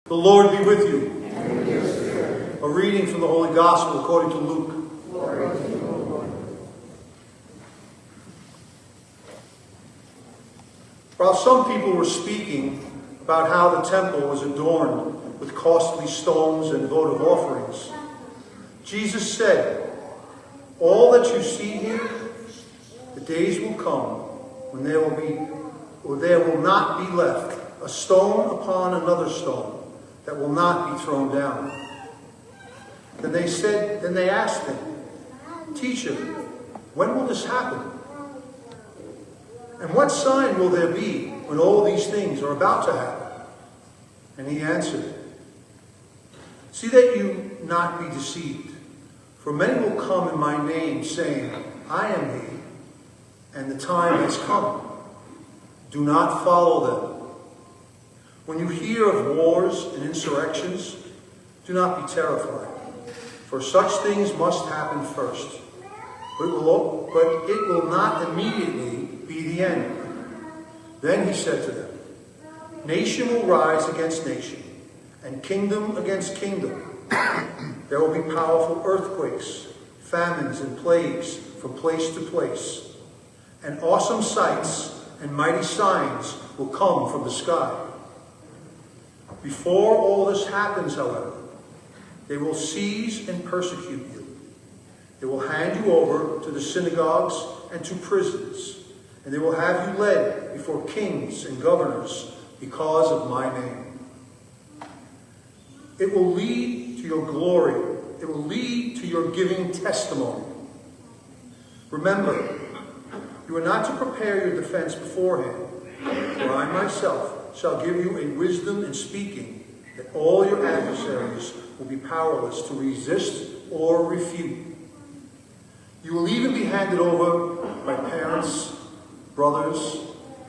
The Lord be with you. And with your spirit. A reading from the Holy Gospel according to Luke. Glory to you, O Lord. While some people were speaking about how the temple was adorned with costly stones and votive offerings, Jesus said, "All that you see here, the days will come when there will not be left a stone upon another stone that will not be thrown down." Then they asked him, "Teacher, when will this happen? And what sign will there be when all these things are about to happen?" And he answered, "See that you not be deceived. For many will come in my name, saying, 'I am he,' and the time has come. Do not follow them. When you hear of wars and insurrections, do not be terrified, for such things must happen first. But it will not immediately be the end." Then he said to them, "Nation will rise against nation, and kingdom against kingdom. There will be powerful earthquakes, famines, and plagues from place to place. And awesome sights and mighty signs will come from the sky. Before all this happens, however, they will seize and persecute you. They will hand you over to the synagogues and to prisons, and they will have you led before kings and governors because of my name. It will lead to your glory. It will lead to your giving testimony. Remember, you are not to prepare your defense beforehand, for I myself shall give you a wisdom in speaking that all your adversaries will be powerless to resist or refute. You will even be handed over by parents, brothers,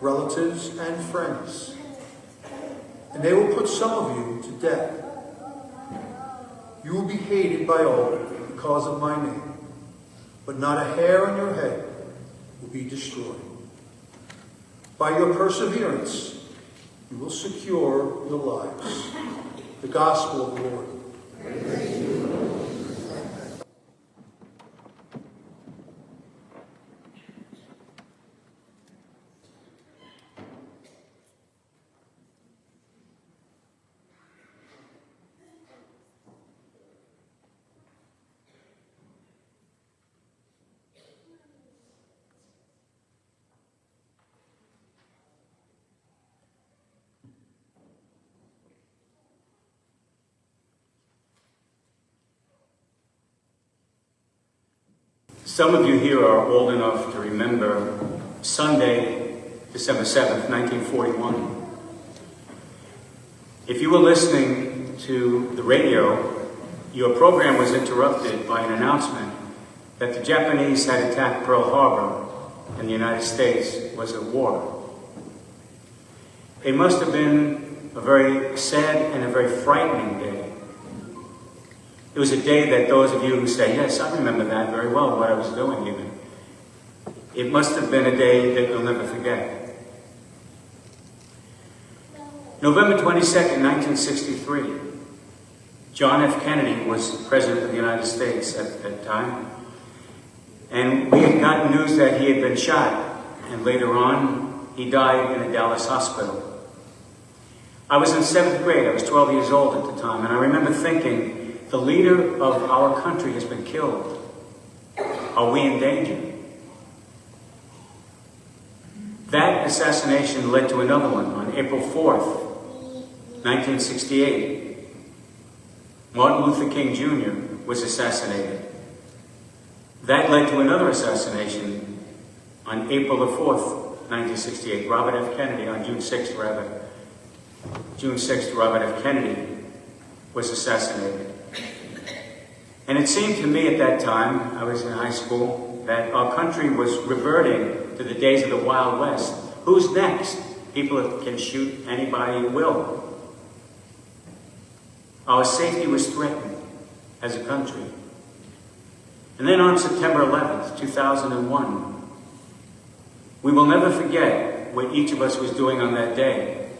relatives, and friends. And they will put some of you to death. You will be hated by all because of my name, but not a hair on your head will be destroyed. By your perseverance, you will secure your lives." The Gospel of the Lord. Praise to you, Lord. Some of you here are old enough to remember Sunday, December 7th, 1941. If you were listening to the radio, your program was interrupted by an announcement that the Japanese had attacked Pearl Harbor and the United States was at war. It must have been a very sad and a very frightening day. It was a day that those of you who say, "Yes, I remember that very well, what I was doing even." It must have been a day that you'll never forget. November 22nd, 1963. John F. Kennedy was President of the United States at that time. And we had gotten news that he had been shot. And later on, he died in a Dallas hospital. I was in 7th grade. I was 12 years old at the time. And I remember thinking, the leader of our country has been killed. Are we in danger? That assassination led to another one on April 4th, 1968. Martin Luther King Jr. was assassinated. That led to another assassination on April the 4th, 1968. Robert F. Kennedy, on June 6th, Robert F. Kennedy was assassinated. And it seemed to me at that time, I was in high school, that our country was reverting to the days of the Wild West. Who's next? People can shoot anybody who will. Our safety was threatened as a country. And then on September 11th, 2001, we will never forget what each of us was doing on that day.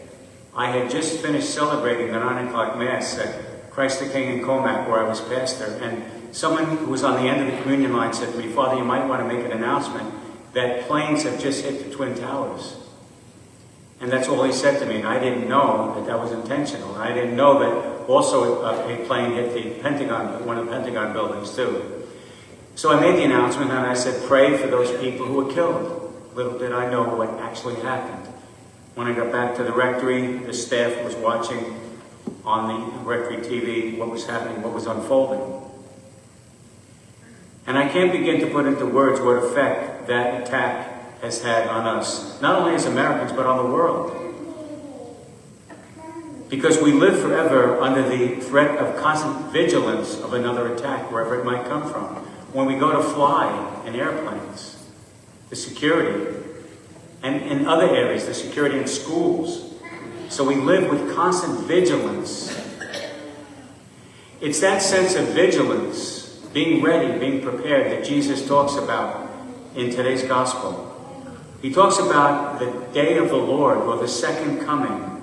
I had just finished celebrating the 9 o'clock Mass at Christ the King in Comac, where I was pastor, and someone who was on the end of the communion line said to me, "Father, you might want to make an announcement that planes have just hit the Twin Towers." And that's all he said to me, and I didn't know that that was intentional. I didn't know that also a plane hit the Pentagon, one of the Pentagon buildings too. So I made the announcement and I said, "Pray for those people who were killed." Little did I know what actually happened. When I got back to the rectory, the staff was watching on the rectory TV what was happening, what was unfolding. And I can't begin to put into words what effect that attack has had on us, not only as Americans, but on the world. Because we live forever under the threat of constant vigilance of another attack, wherever it might come from. When we go to fly in airplanes, the security, and in other areas, the security in schools. So we live with constant vigilance. It's that sense of vigilance, being ready, being prepared, that Jesus talks about in today's gospel. He talks about the day of the Lord, or the second coming.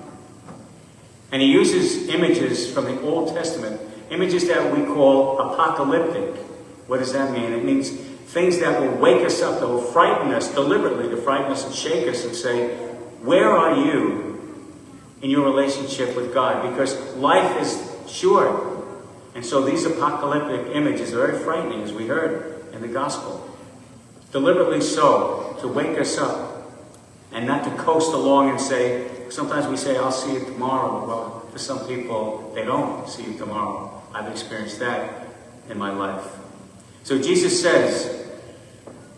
And he uses images from the Old Testament, images that we call apocalyptic. What does that mean? It means things that will wake us up, that will frighten us deliberately, to frighten us and shake us and say, where are you in your relationship with God? Because life is short. And so these apocalyptic images are very frightening, as we heard in the gospel. Deliberately so, to wake us up and not to coast along and say, sometimes we say, I'll see you tomorrow. Well, for some people, they don't see you tomorrow. I've experienced that in my life. So Jesus says,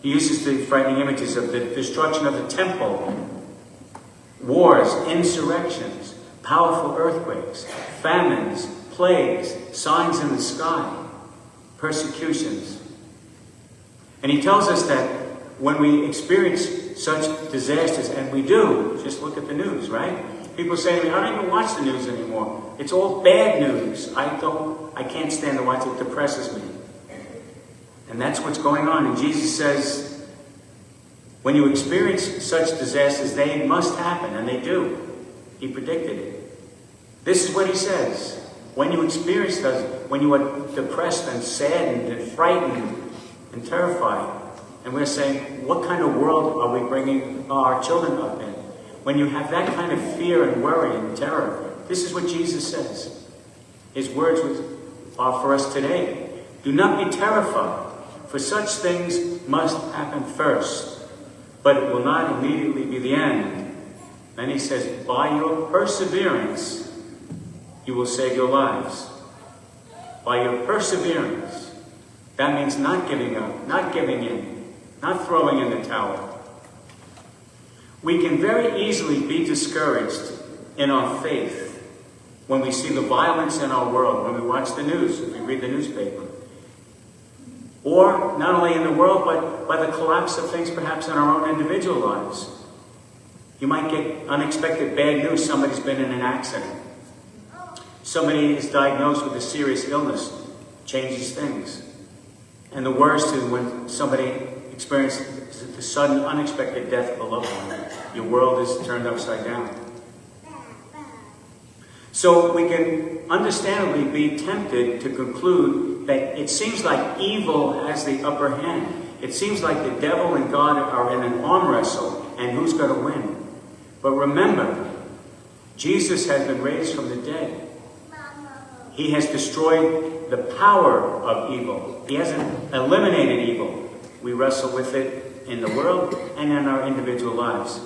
he uses the frightening images of the destruction of the temple, wars, insurrections, powerful earthquakes, famines, plagues, signs in the sky, persecutions. And he tells us that when we experience such disasters, and we do, just look at the news, right? People say to me, I don't even watch the news anymore. It's all bad news. I can't stand to watch it. It depresses me. And that's what's going on. And Jesus says, when you experience such disasters, they must happen, and they do. He predicted it. This is what he says. When you experience those, when you are depressed and saddened and frightened and terrified, and we're saying, what kind of world are we bringing our children up in? When you have that kind of fear and worry and terror, this is what Jesus says. His words are for us today. Do not be terrified, for such things must happen first, but it will not immediately be the end. Then he says, by your perseverance, you will save your lives. By your perseverance. That means not giving up, not giving in, not throwing in the towel. We can very easily be discouraged in our faith when we see the violence in our world, when we watch the news, if we read the newspaper. Or not only in the world, but by the collapse of things perhaps in our own individual lives. You might get unexpected bad news. Somebody's been in an accident. Somebody is diagnosed with a serious illness. Changes things. And the worst is when somebody experiences the sudden, unexpected death of a loved one. Your world is turned upside down. So we can understandably be tempted to conclude that it seems like evil has the upper hand. It seems like the devil and God are in an arm wrestle, and who's going to win? But remember, Jesus has been raised from the dead. He has destroyed the power of evil. He hasn't eliminated evil. We wrestle with it in the world and in our individual lives.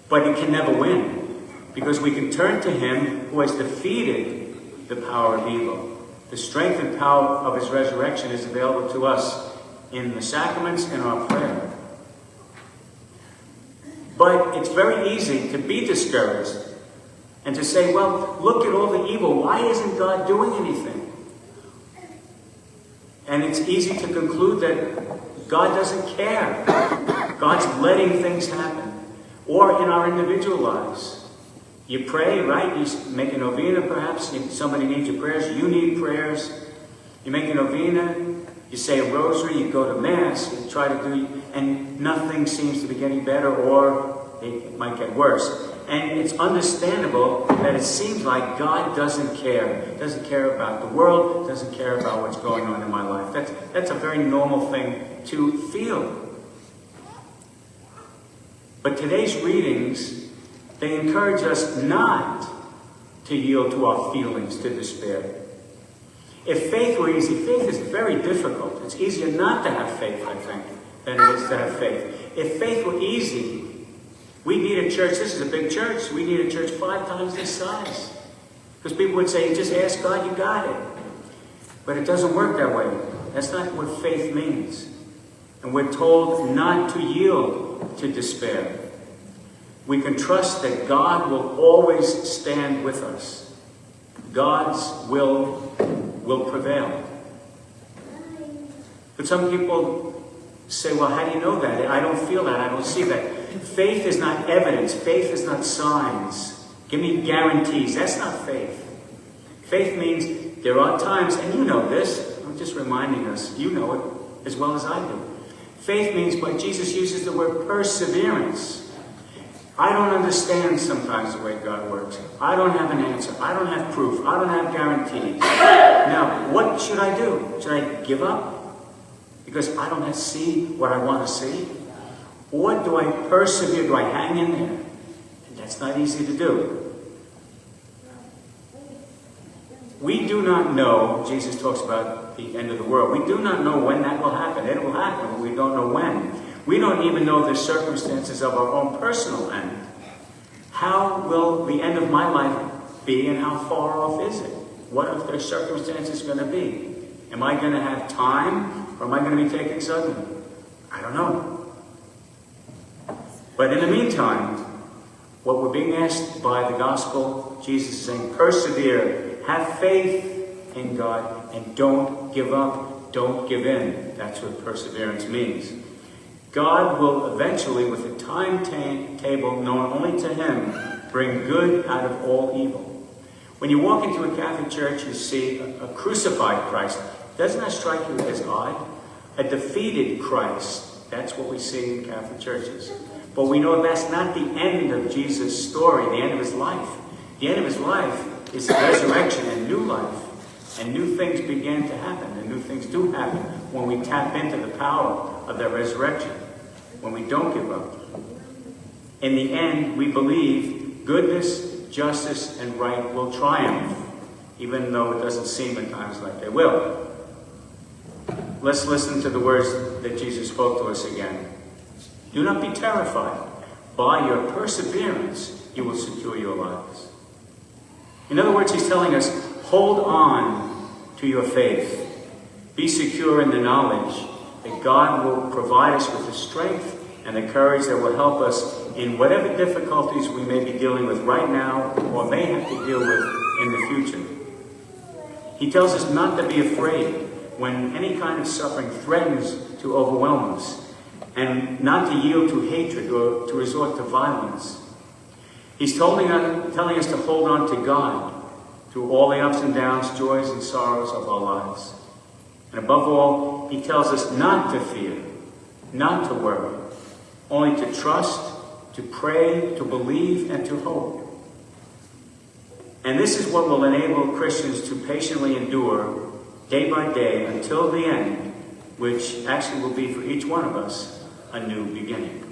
But it can never win, because we can turn to him who has defeated the power of evil. The strength and power of his resurrection is available to us in the sacraments and our prayer. But it's very easy to be discouraged and to say, well, look at all the evil. Why isn't God doing anything? And it's easy to conclude that God doesn't care. God's letting things happen. Or in our individual lives. You pray, right? You make a novena perhaps. Somebody needs your prayers. You need prayers. You make a novena. You say a rosary. You go to Mass. You try to do, and nothing seems to be getting better, or it might get worse. And it's understandable that it seems like God doesn't care. Doesn't care about the world, doesn't care about what's going on in my life. That's a very normal thing to feel. But today's readings, they encourage us not to yield to our feelings, to despair. If faith were easy, faith is very difficult. It's easier not to have faith, I think, than it is to have faith. If faith were easy, we need a church. This is a big church. We need a church 5 times this size. Because people would say, just ask God, you got it. But it doesn't work that way. That's not what faith means. And we're told not to yield to despair. We can trust that God will always stand with us. God's will prevail. But some people say, well, how do you know that? I don't feel that. I don't see that. Faith is not evidence. Faith is not signs. Give me guarantees. That's not faith. Faith means there are times, and you know this, I'm just reminding us, you know it as well as I do. Faith means, but Jesus uses the word perseverance. I don't understand sometimes the way God works. I don't have an answer. I don't have proof. I don't have guarantees. Now, what should I do? Should I give up? Because I don't see what I want to see? Or do I persevere? Do I hang in there? And that's not easy to do. We do not know, Jesus talks about the end of the world. We do not know when that will happen. It will happen, but we don't know when. We don't even know the circumstances of our own personal end. How will the end of my life be, and how far off is it? What are the circumstances going to be? Am I going to have time, or am I going to be taken suddenly? I don't know. But in the meantime, what we're being asked by the gospel, Jesus is saying, persevere, have faith in God, and don't give up, don't give in. That's what perseverance means. God will eventually, with a timetable known only to Him, bring good out of all evil. When you walk into a Catholic church, you see a crucified Christ. Doesn't that strike you as odd? A defeated Christ. That's what we see in Catholic churches. But we know that's not the end of Jesus' story, the end of His life. The end of His life is resurrection and new life. And new things begin to happen. And new things do happen when we tap into the power of that resurrection. When we don't give up. In the end, we believe goodness, justice, and right will triumph. Even though it doesn't seem at times like they will. Let's listen to the words that Jesus spoke to us again. Do not be terrified. By your perseverance, you will secure your lives. In other words, He's telling us, hold on to your faith. Be secure in the knowledge that God will provide us with the strength and the courage that will help us in whatever difficulties we may be dealing with right now or may have to deal with in the future. He tells us not to be afraid when any kind of suffering threatens to overwhelm us, and not to yield to hatred or to resort to violence. He's telling us to hold on to God through all the ups and downs, joys and sorrows of our lives. And above all, He tells us not to fear, not to worry, only to trust, to pray, to believe, and to hope. And this is what will enable Christians to patiently endure day by day until the end, which actually will be for each one of us a new beginning.